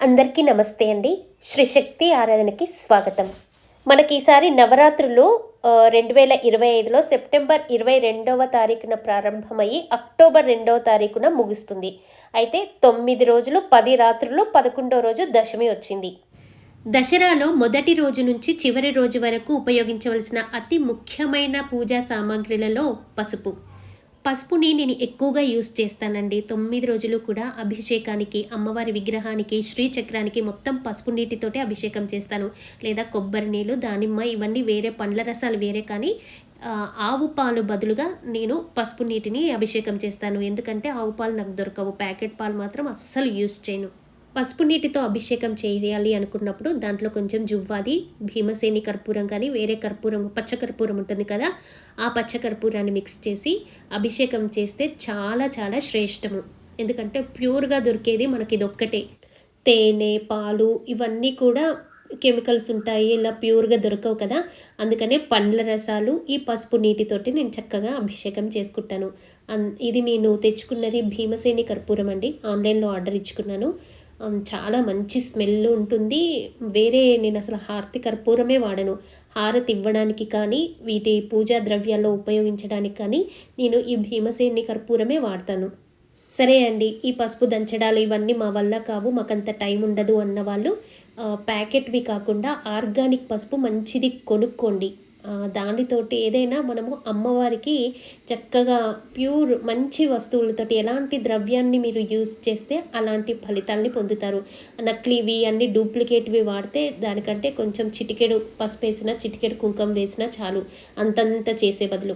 అందరికీ నమస్తే అండి. శ్రీశక్తి ఆరాధనకి స్వాగతం. మనకి ఈసారి నవరాత్రులు 2025లో సెప్టెంబర్ 22వ తారీఖున ప్రారంభమయ్యి అక్టోబర్ 2వ తారీఖున ముగుస్తుంది. అయితే 9 రోజులు 10 రాత్రులు 11వ రోజు దశమి వచ్చింది. దసరాలో మొదటి రోజు నుంచి చివరి రోజు వరకు ఉపయోగించవలసిన అతి ముఖ్యమైన పూజా సామాగ్రిలలో పసుపుని నేను ఎక్కువగా యూస్ చేస్తానండి. 9 రోజులు కూడా అభిషేకానికి, అమ్మవారి విగ్రహానికి, శ్రీచక్రానికి మొత్తం పసుపు నీటితోటి అభిషేకం చేస్తాను. లేదా కొబ్బరి నీళ్ళు, దానిమ్మ ఇవన్నీ వేరే పండ్ల రసాలు వేరే, కానీ ఆవు పాలు బదులుగా నేను పసుపు నీటిని అభిషేకం చేస్తాను. ఎందుకంటే ఆవు పాలు నాకు దొరకవు, ప్యాకెట్ పాలు మాత్రం అస్సలు యూస్ చేయను. పసుపు నీటితో అభిషేకం చేయాలి అనుకున్నప్పుడు దాంట్లో కొంచెం జువ్వాది, భీమసేని కర్పూరం కానీ వేరే కర్పూరం, పచ్చకర్పూరం ఉంటుంది కదా, ఆ పచ్చకర్పూరాన్ని మిక్స్ చేసి అభిషేకం చేస్తే చాలా చాలా శ్రేష్టము. ఎందుకంటే ప్యూర్గా దొరికేది మనకి ఇది ఒక్కటే. తేనె, పాలు ఇవన్నీ కూడా కెమికల్స్ ఉంటాయి, ఇలా ప్యూర్గా దొరకవు కదా. అందుకనే పండ్ల రసాలు, ఈ పసుపు నీటితోటి నేను చక్కగా అభిషేకం చేసుకుంటాను. ఇది నేను తెచ్చుకున్నది భీమసేని కర్పూరం అండి. ఆన్లైన్లో ఆర్డర్ ఇచ్చుకున్నాను. చాలా మంచి స్మెల్ ఉంటుంది. నేను అసలు హారతి కర్పూరమే వాడను. హారతి ఇవ్వడానికి కానీ, వీటి పూజా ద్రవ్యాల్లో ఉపయోగించడానికి కానీ నేను ఈ భీమసేని కర్పూరమే వాడతాను. సరే అండి, ఈ పసుపు దంచడాలు ఇవన్నీ మా వల్ల కావు, మాకంత టైం ఉండదు అన్న వాళ్ళు ప్యాకెట్వి కాకుండా ఆర్గానిక్ పసుపు మంచిది కొనుక్కోండి. దానితోటి ఏదైనా మనము అమ్మవారికి చక్కగా ప్యూర్ మంచి వస్తువులతోటి, ఎలాంటి ద్రవ్యాన్ని మీరు యూజ్ చేస్తే అలాంటి ఫలితాలని పొందుతారు. నకిలీవి అన్ని డూప్లికేట్వి వాడితే దానికంటే కొంచెం చిటికెడు పసుపు వేసినా, చిటికెడు కుంకుమ వేసినా చాలు, అంతంత చేసే బదులు.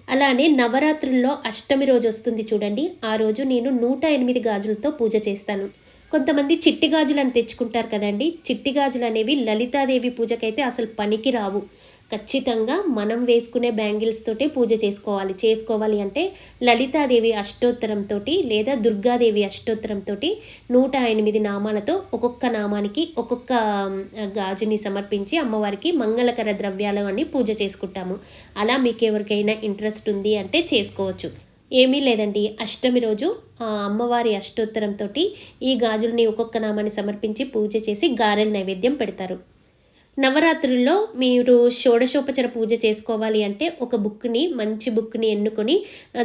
అలానే నవరాత్రుల్లో అష్టమి రోజు వస్తుంది చూడండి, ఆ రోజు నేను 108 గాజులతో పూజ చేస్తాను. కొంతమంది చిట్టి గాజులు అని తెచ్చుకుంటారు కదండి. చిట్టి గాజులు అనేవి లలితాదేవి పూజకైతే అసలు పనికి రావు. ఖచ్చితంగా మనం వేసుకునే బ్యాంగిల్స్ తోటే పూజ చేసుకోవాలి అంటే లలితాదేవి అష్టోత్తరంతో లేదా దుర్గాదేవి అష్టోత్తరంతో 108 నామాలతో ఒక్కొక్క నామానికి ఒక్కొక్క గాజుని సమర్పించి అమ్మవారికి మంగళకర ద్రవ్యాలు అని పూజ చేసుకుంటాము. అలా మీకు ఎవరికైనా ఇంట్రెస్ట్ ఉంది అంటే చేసుకోవచ్చు. ఏమీ లేదండి, అష్టమి రోజు అమ్మవారి అష్టోత్తరంతో ఈ గాజుల్ని ఒక్కొక్క నామాన్ని సమర్పించి పూజ చేసి గారెల నైవేద్యం పెడతారు. నవరాత్రుల్లో మీరు షోడశోపచార పూజ చేసుకోవాలి అంటే ఒక మంచి బుక్ని ఎన్నుకొని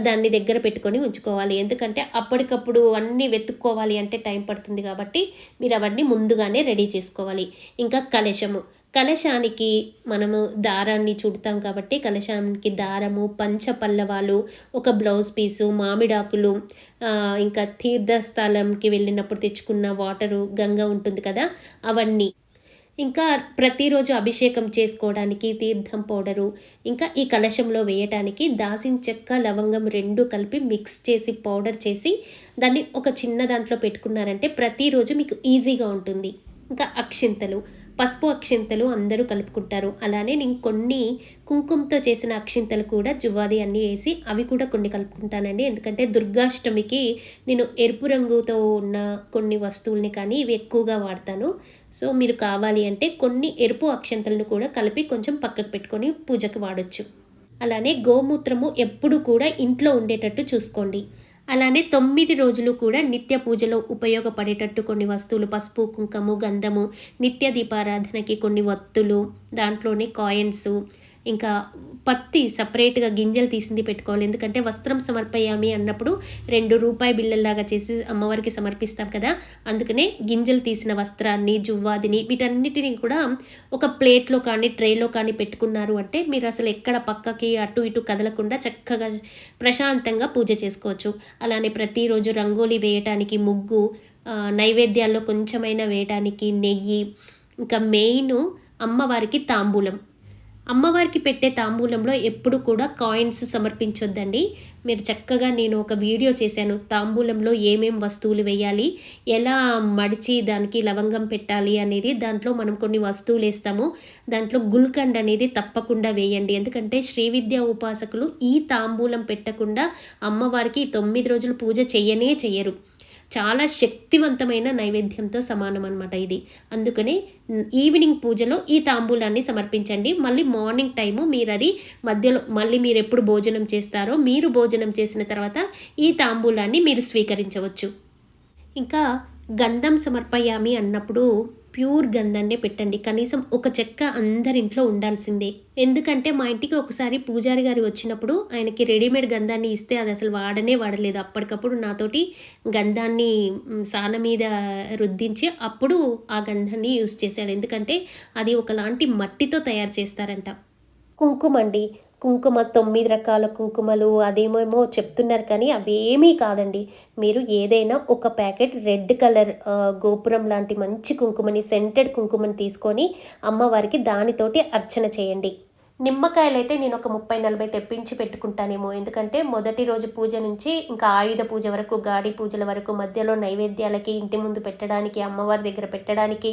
దాన్ని దగ్గర పెట్టుకొని ఉంచుకోవాలి. ఎందుకంటే అప్పటికప్పుడు అన్నీ వెతుక్కోవాలి అంటే టైం పడుతుంది, కాబట్టి మీరు అవన్నీ ముందుగానే రెడీ చేసుకోవాలి. ఇంకా కలశానికి మనము దారాన్ని చుడతాం కాబట్టి కలశానికి దారము, పంచపల్లవాలు, ఒక బ్లౌజ్ పీసు, మామిడాకులు, ఇంకా తీర్థస్థలంకి వెళ్ళినప్పుడు తెచ్చుకున్న వాటరు, గంగ ఉంటుంది కదా, అవన్నీ, ఇంకా ప్రతిరోజు అభిషేకం చేసుకోవడానికి తీర్థం పౌడరు, ఇంకా ఈ కలశంలో వేయటానికి దాసిన చెక్క, లవంగం 2 కలిపి మిక్స్ చేసి పౌడర్ చేసి దాన్ని ఒక చిన్న దాంట్లో పెట్టుకున్నారంటే ప్రతిరోజు మీకు ఈజీగా ఉంటుంది. ఇంకా పసుపు అక్షింతలు అందరూ కలుపుకుంటారు. అలానే నేను కొన్ని కుంకుమతో చేసిన అక్షింతలు కూడా జువ్వాది అన్నీ వేసి అవి కూడా కొన్ని కలుపుకుంటానండి. ఎందుకంటే దుర్గాష్టమికి నేను ఎరుపు రంగుతో ఉన్న కొన్ని వస్తువుల్ని కానీ ఇవి ఎక్కువగా వాడతాను. సో మీరు కావాలి అంటే కొన్ని ఎరుపు అక్షింతలను కూడా కలిపి కొంచెం పక్కకు పెట్టుకొని పూజకు వాడచ్చు. అలానే గోమూత్రము ఎప్పుడు కూడా ఇంట్లో ఉండేటట్టు చూసుకోండి. అలానే 9 రోజులు కూడా నిత్య పూజలో ఉపయోగపడేటట్టు కొన్ని వస్తువులు, పసుపు, కుంకుమ, గంధము, నిత్య దీపారాధనకి కొన్ని వత్తులు, దాంట్లోనే కాయిన్స్, ఇంకా పత్తి సపరేట్గా గింజలు తీసింది పెట్టుకోవాలి. ఎందుకంటే వస్త్రం సమర్పయామి అన్నప్పుడు 2 రూపాయి బిళ్ళల్లాగా చేసి అమ్మవారికి సమర్పిస్తాం కదా, అందుకనే గింజలు తీసిన వస్త్రాన్ని, జువ్వాదిని, వీటన్నిటిని కూడా ఒక ప్లేట్లో కానీ ట్రేలో కానీ పెట్టుకున్నారు అంటే మీరు అసలు ఎక్కడ పక్కకి అటు ఇటు కదలకుండా చక్కగా ప్రశాంతంగా పూజ చేసుకోవచ్చు. అలానే ప్రతిరోజు రంగోలీ వేయటానికి ముగ్గు, నైవేద్యాల్లో కొంచెమైనా వేయటానికి నెయ్యి, ఇంకా మెయిన్ అమ్మవారికి పెట్టే తాంబూలంలో ఎప్పుడు కూడా కాయిన్స్ సమర్పించొద్దండి. మీరు చక్కగా, నేను ఒక వీడియో చేశాను, తాంబూలంలో ఏమేం వస్తువులు వేయాలి, ఎలా మడిచి దానికి లవంగం పెట్టాలి అనేది. దాంట్లో మనం కొన్ని వస్తువులు వేస్తాము. దాంట్లో గుల్కండ్ అనేది తప్పకుండా వేయండి. ఎందుకంటే శ్రీ విద్యా ఉపాసకులు ఈ తాంబూలం పెట్టకుండా అమ్మవారికి 9 రోజులు పూజ చెయ్యరు. చాలా శక్తివంతమైన నైవేద్యంతో సమానం అన్నమాట ఇది. అందుకనే ఈవినింగ్ పూజలో ఈ తాంబూలాన్ని సమర్పించండి. మళ్ళీ మార్నింగ్ టైము మీరు అది మధ్యలో మళ్ళీ మీరు ఎప్పుడు భోజనం చేస్తారో మీరు భోజనం చేసిన తర్వాత ఈ తాంబూలాన్ని మీరు స్వీకరించవచ్చు. ఇంకా గంధం సమర్పయామి అన్నప్పుడు ప్యూర్ గంధాన్నే పెట్టండి. కనీసం ఒక చెక్క అందరింట్లో ఉండాల్సిందే. ఎందుకంటే మా ఇంటికి ఒకసారి పూజారి గారు వచ్చినప్పుడు ఆయనకి రెడీమేడ్ గంధాన్ని ఇస్తే అది అసలు వాడనే వాడలేదు. అప్పటికప్పుడు నాతోటి గంధాన్ని సాన మీద రుద్దించి అప్పుడు ఆ గంధాన్ని యూజ్ చేశాడు. ఎందుకంటే అది ఒకలాంటి మట్టితో తయారు చేస్తారంట. కుంకుమండి. కుంకుమ 9 రకాల కుంకుమలు అదేమేమో చెప్తున్నారు కానీ అవేమీ కాదండి. మీరు ఏదైనా ఒక ప్యాకెట్ రెడ్ కలర్ గోపురం లాంటి మంచి కుంకుమని, సెంటెడ్ కుంకుమని తీసుకొని అమ్మవారికి దానితోటి అర్చన చేయండి. నిమ్మకాయలైతే నేను ఒక 30, 40 తెప్పించి పెట్టుకుంటానేమో. ఎందుకంటే మొదటి రోజు పూజ నుంచి ఇంకా ఆయుధ పూజ వరకు, గాడి పూజల వరకు, మధ్యలో నైవేద్యాలకి, ఇంటి ముందు పెట్టడానికి, అమ్మవారి దగ్గర పెట్టడానికి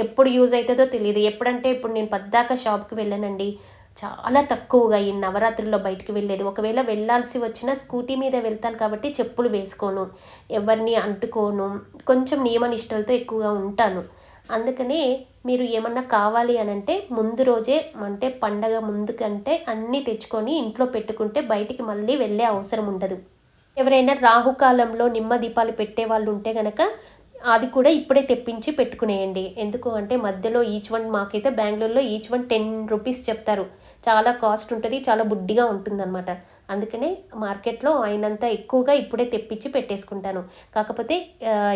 ఎప్పుడు యూజ్ అవుతుందో తెలియదు. ఎప్పుడంటే ఇప్పుడు నేను పద్దాక షాప్కి వెళ్ళానండి. చాలా తక్కువగా ఈ నవరాత్రుల్లో బయటికి వెళ్ళేది. ఒకవేళ వెళ్ళాల్సి వచ్చినా స్కూటీ మీద వెళ్తాను కాబట్టి చెప్పులు వేసుకోను, ఎవరిని అంటుకోను, కొంచెం నియమనిష్టలతో ఎక్కువగా ఉంటాను. అందుకనే మీరు ఏమన్నా కావాలి అనంటే ముందు రోజే, అంటే పండగ ముందు కంటే అన్నీ తెచ్చుకొని ఇంట్లో పెట్టుకుంటే బయటికి మళ్ళీ వెళ్ళే అవసరం ఉండదు. ఎవరైనా రాహుకాలంలో నిమ్మ దీపాలు పెట్టే వాళ్ళు ఉంటే గనక అది కూడా ఇప్పుడే తెప్పించి పెట్టుకునేయండి. ఎందుకు అంటే మధ్యలో ఈచ్ వన్, మాకైతే బెంగళూరులో ఈచ్ వన్ 10 రూపీస్ చెప్తారు. చాలా కాస్ట్ ఉంటుంది, చాలా బుడ్డిగా ఉంటుందన్నమాట. అందుకనే మార్కెట్లో అయినంత ఎక్కువగా ఇప్పుడే తెప్పించి పెట్టేసుకుంటాను. కాకపోతే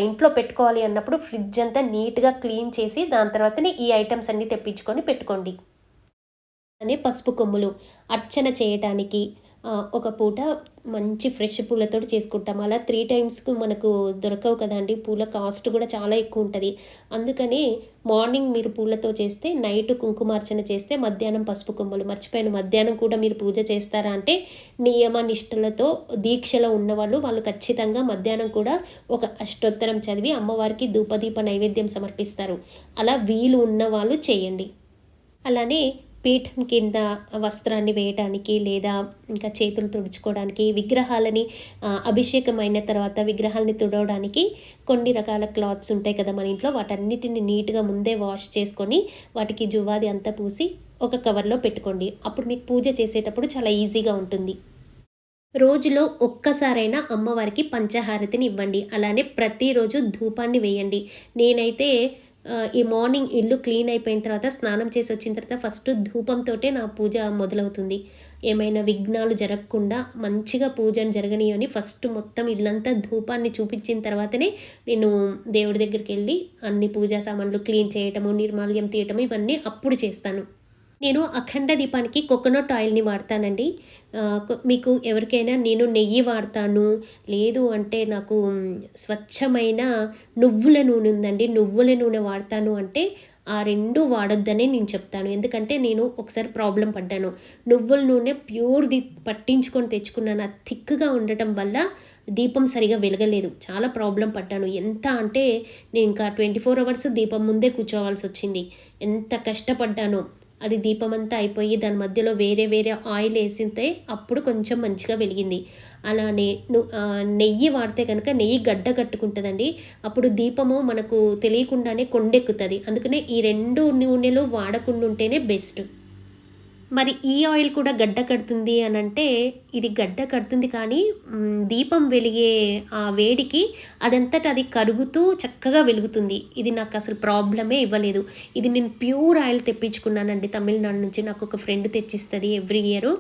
ఇంట్లో పెట్టుకోవాలి అన్నప్పుడు ఫ్రిడ్జ్ అంతా నీట్గా క్లీన్ చేసి దాని తర్వాతనే ఈ ఐటమ్స్ అన్నీ తెప్పించుకొని పెట్టుకోండి. అనే పసుపు కొమ్ములు అర్చన చేయటానికి ఒక పూట మంచి ఫ్రెష్ పూలతోటి చేసుకుంటాం. అలా 3 టైమ్స్‌కు మనకు దొరకవు కదండీ! పూల కాస్ట్ కూడా చాలా ఎక్కువ ఉంటది. అందుకని మార్నింగ్ మీరు పూలతో చేస్తే, నైట్ కుంకుమార్చన చేస్తే, మధ్యాహ్నం పసుపు కొమ్ములు. మర్చిపోయాను, మధ్యాహ్నం కూడా మీరు పూజ చేస్తారా అంటే, నియమ నిష్టలతో దీక్షలో ఉన్నవాళ్ళు వాళ్ళు ఖచ్చితంగా మధ్యాహ్నం కూడా ఒక అష్టోత్తరం చదివి అమ్మవారికి ధూపదీప నైవేద్యం సమర్పిస్తారు. అలా వీలు ఉన్నవాళ్ళు చేయండి. అలానే పీఠం కింద వస్త్రాన్ని వేయటానికి లేదా ఇంకా చేతులు తుడుచుకోవడానికి, విగ్రహాలని అభిషేకం అయిన తర్వాత విగ్రహాలని తుడవడానికి కొన్ని రకాల క్లాత్స్ ఉంటాయి కదా మన ఇంట్లో. వాటన్నిటిని నీట్గా ముందే వాష్ చేసుకొని వాటికి జువ్వాది అంతా పూసి ఒక కవర్లో పెట్టుకోండి. అప్పుడు మీకు పూజ చేసేటప్పుడు చాలా ఈజీగా ఉంటుంది. రోజులో ఒక్కసారైనా అమ్మవారికి పంచహారతిని ఇవ్వండి. అలానే ప్రతిరోజు ధూపాన్ని వేయండి. నేనైతే ఈ మార్నింగ్ ఇల్లు క్లీన్ అయిపోయిన తర్వాత, స్నానం చేసి వచ్చిన తర్వాత ఫస్ట్ ధూపంతోటే నా పూజ మొదలవుతుంది. ఏమైనా విఘ్నాలు జరగకుండా మంచిగా పూజను జరగనీయని ఫస్ట్ మొత్తం ఇల్లంతా ధూపాన్ని చూపించిన తర్వాతనే నేను దేవుడి దగ్గరికి వెళ్ళి అన్ని పూజా సామాన్లు క్లీన్ చేయటము, నిర్మాల్యం తీయటము ఇవన్నీ అప్పుడు చేస్తాను. నేను అఖండ దీపానికి కోకోనట్ ఆయిల్‌ని వాడతానండి. మీకు ఎవరికైనా నేను నెయ్యి వాడతాను, లేదు అంటే నాకు స్వచ్ఛమైన నువ్వుల నూనె ఉందండి, నువ్వుల నూనె వాడతాను అంటే ఆ 2 వాడొద్దనే నేను చెప్తాను. ఎందుకంటే నేను ఒకసారి ప్రాబ్లమ్ పడ్డాను. నువ్వుల నూనె ప్యూర్‌ది పట్టించుకొని తెచ్చుకున్నాను. అది థిక్‌గా ఉండటం వల్ల దీపం సరిగా వెలగలేదు. చాలా ప్రాబ్లమ్ పడ్డాను. ఎంత అంటే నేను ఇంకా 24 అవర్స్ దీపం ముందే కూర్చోవాల్సొచ్చింది. ఎంత కష్టపడ్డానో. అది దీపమంతా అయిపోయి దాని మధ్యలో వేరే వేరే ఆయిల్ వేసితే అప్పుడు కొంచెం మంచిగా వెలిగింది. అలానే నెయ్యి వాడితే కనుక నెయ్యి గడ్డ కట్టుకుంటుందండి. అప్పుడు దీపము మనకు తెలియకుండానే కొండెక్కుతుంది. అందుకనే ఈ 2 నూనెలు వాడకుండా ఉంటేనే బెస్ట్. మరి ఈ ఆయిల్ కూడా గడ్డ కడుతుంది అనంటే, ఇది గడ్డ కడుతుంది కానీ దీపం వెలిగే ఆ వేడికి అదంతట అది కరుగుతూ చక్కగా వెలుగుతుంది. ఇది నాకు అసలు ప్రాబ్లమే ఇవ్వలేదు. ఇది నేను ప్యూర్ ఆయిల్ తెప్పించుకున్నానండి తమిళనాడు నుంచి. నాకు ఒక ఫ్రెండ్ తెచ్చిస్తుంది ఎవ్రీ ఇయరు.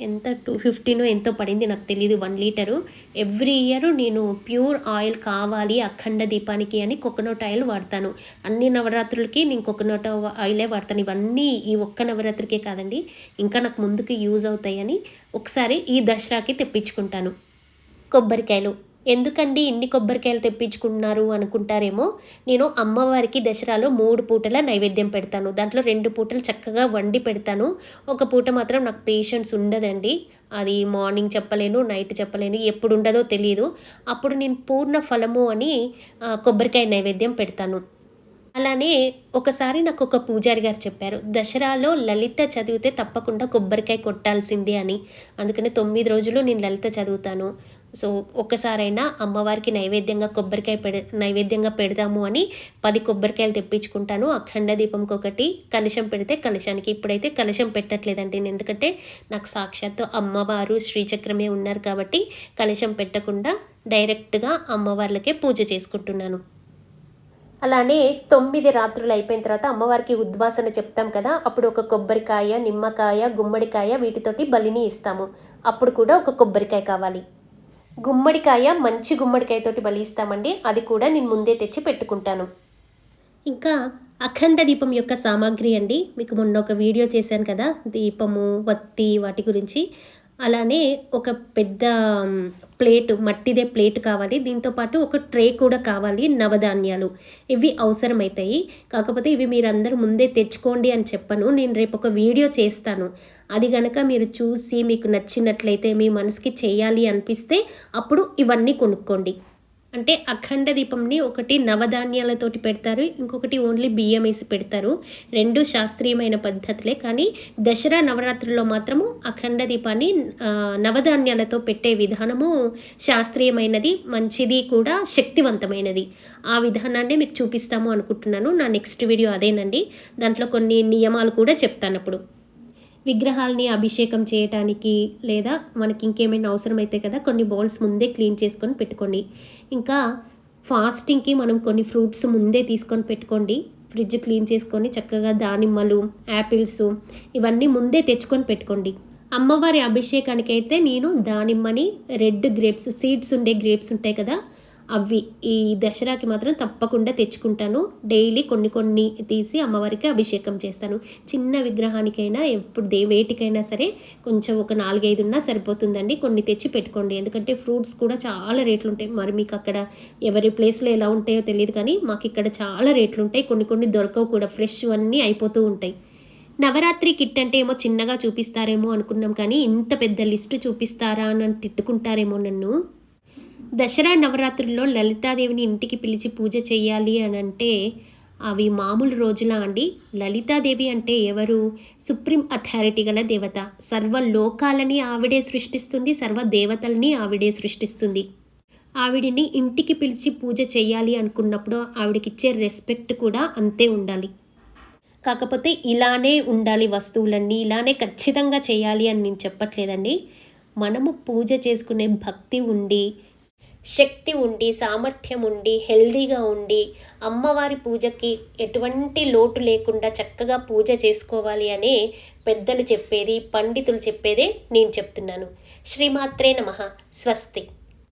ఎంత 250నో ఎంతో పడింది, నాకు తెలీదు. 1 లీటరు. ఎవ్రీ ఇయర్ నేను ప్యూర్ ఆయిల్ కావాలి అఖండ దీపానికి అని కోకోనట్ ఆయిల్ వాడతాను. అన్ని నవరాత్రులకి నేను కోకోనట్ ఆయిలే వాడతాను. ఇవన్నీ ఈ ఒక్క నవరాత్రికే కాదండి, ఇంకా నాకు ముందుకు యూజ్ అవుతాయని ఒకసారి ఈ దసరాకి తెప్పించుకుంటాను. కొబ్బరికాయలు ఎందుకండి ఇన్ని కొబ్బరికాయలు తెప్పించుకుంటున్నారు అనుకుంటారేమో. నేను అమ్మవారికి దసరాలో 3 పూటల నైవేద్యం పెడతాను. దాంట్లో 2 పూటలు చక్కగా వండి పెడతాను. ఒక పూట మాత్రం నాకు పేషెన్స్ ఉండదండి. అది మార్నింగ్ చెప్పలేను, నైట్ చెప్పలేను, ఎప్పుడు ఉండదో తెలియదు. అప్పుడు నేను పూర్ణ ఫలము అని కొబ్బరికాయ నైవేద్యం పెడతాను. అలానే ఒకసారి నాకు ఒక పూజారి గారు చెప్పారు, దసరాలో లలిత చదివితే తప్పకుండా కొబ్బరికాయ కొట్టాల్సిందే అని. అందుకని 9 రోజులు నేను లలిత చదువుతాను. సో ఒక్కసారైనా అమ్మవారికి నైవేద్యంగా పెడదాము అని 10 కొబ్బరికాయలు తెప్పించుకుంటాను. అఖండ దీపంకి ఒకటి, కలశం పెడితే కలశానికి. ఇప్పుడైతే కలశం పెట్టట్లేదండి, ఎందుకంటే నాకు సాక్షాత్తు అమ్మవారు శ్రీచక్రమే ఉన్నారు కాబట్టి కలశం పెట్టకుండా డైరెక్ట్గా అమ్మవార్లకే పూజ చేసుకుంటున్నాను. అలానే 9 రాత్రులు అయిపోయిన తర్వాత అమ్మవారికి ఉద్వాసన చెప్తాం కదా, అప్పుడు ఒక కొబ్బరికాయ, నిమ్మకాయ, గుమ్మడికాయ వీటితోటి బలిని ఇస్తాము. అప్పుడు కూడా ఒక కొబ్బరికాయ కావాలి. గుమ్మడికాయ మంచి గుమ్మడికాయతోటి బలి ఇస్తామండి, అది కూడా నేను ముందే తెచ్చి పెట్టుకుంటాను. ఇంకా అఖండ దీపం యొక్క సామాగ్రి అండి, మీకు మొన్న ఒక వీడియో చేశాను కదా, దీపము, వత్తి వాటి గురించి. అలానే ఒక పెద్ద మట్టిదే ప్లేట్ కావాలి. దీంతోపాటు ఒక ట్రే కూడా కావాలి, నవధాన్యాలు. ఇవి అవసరమవుతాయి. కాకపోతే ఇవి మీరందరూ ముందే తెచ్చుకోండి అని చెప్పను, నేను రేపు ఒక వీడియో చేస్తాను. అది కనుక మీరు చూసి మీకు నచ్చినట్లయితే, మీ మనసుకి చేయాలి అనిపిస్తే అప్పుడు ఇవన్నీ కొనుక్కోండి. అంటే అఖండ దీపంని ఒకటి నవధాన్యాలతోటి పెడతారు, ఇంకొకటి ఓన్లీ బియ్యం వేసి పెడతారు. 2 శాస్త్రీయమైన పద్ధతులే, కానీ దసరా నవరాత్రుల్లో మాత్రము అఖండ దీపాన్ని నవధాన్యాలతో పెట్టే విధానము శాస్త్రీయమైనది, మంచిది కూడా, శక్తివంతమైనది. ఆ విధానాన్ని మీకు చూపిస్తాము అనుకుంటున్నాను. నా నెక్స్ట్ వీడియో అదేనండి. దాంట్లో కొన్ని నియమాలు కూడా చెప్తాను. అప్పుడు విగ్రహాలని అభిషేకం చేయటానికి లేదా మనకి ఇంకేమైనా అవసరమైతే కదా, కొన్ని బౌల్స్ ముందే క్లీన్ చేసుకొని పెట్టుకోండి. ఇంకా ఫాస్టింగ్కి మనం కొన్ని ఫ్రూట్స్ ముందే తీసుకొని పెట్టుకోండి. ఫ్రిడ్జ్ క్లీన్ చేసుకొని చక్కగా దానిమ్మలు, యాపిల్స్ ఇవన్నీ ముందే తెచ్చుకొని పెట్టుకోండి. అమ్మవారి అభిషేకానికి అయితే నేను దానిమ్మని, రెడ్ గ్రేప్స్, సీడ్స్ ఉండే గ్రేప్స్ ఉంటాయి కదా, అవి ఈ దసరాకి మాత్రం తప్పకుండా తెచ్చుకుంటాను. డైలీ కొన్ని తీసి అమ్మవారికి అభిషేకం చేస్తాను. చిన్న విగ్రహానికైనా ఎప్పుడు వేటికైనా సరే కొంచెం ఒక 4-5 ఉన్నా సరిపోతుందండి. కొన్ని తెచ్చి పెట్టుకోండి, ఎందుకంటే ఫ్రూట్స్ కూడా చాలా రేట్లు ఉంటాయి. మరి మీకు అక్కడ ఎవరి ప్లేస్లో ఎలా ఉంటాయో తెలియదు, కానీ మాకు ఇక్కడ చాలా రేట్లు ఉంటాయి. కొన్ని దొరకవు కూడా, ఫ్రెష్ అన్నీ అయిపోతూ ఉంటాయి. నవరాత్రి కిట్ అంటే ఏమో చిన్నగా చూపిస్తారేమో అనుకున్నాం, కానీ ఇంత పెద్ద లిస్టు చూపిస్తారా అని తిట్టుకుంటారేమో నన్ను. దసరా నవరాత్రుల్లో లలితాదేవిని ఇంటికి పిలిచి పూజ చేయాలి అని అంటే అవి మామూలు రోజులా అండి? లలితాదేవి అంటే ఎవరు? సుప్రీం అథారిటీ గల దేవత. సర్వ లోకాలని ఆవిడే సృష్టిస్తుంది, సర్వ దేవతల్ని ఆవిడే సృష్టిస్తుంది. ఆవిడిని ఇంటికి పిలిచి పూజ చేయాలి అనుకున్నప్పుడు ఆవిడకిచ్చే రెస్పెక్ట్ కూడా అంతే ఉండాలి. కాకపోతే ఇలానే ఉండాలి వస్తువులన్నీ, ఇలానే ఖచ్చితంగా చేయాలి అని నేను చెప్పట్లేదండి. మనము పూజ చేసుకునే భక్తి ఉండి, శక్తి ఉండి, సామర్థ్యం ఉండి, హెల్దీగా ఉండి, అమ్మవారి పూజకి ఎటువంటి లోటు లేకుండా చక్కగా పూజ చేసుకోవాలి అనే పెద్దలు చెప్పేది, పండితులు చెప్పేదే నేను చెప్తున్నాను. శ్రీమాత్రే నమః. స్వస్తి.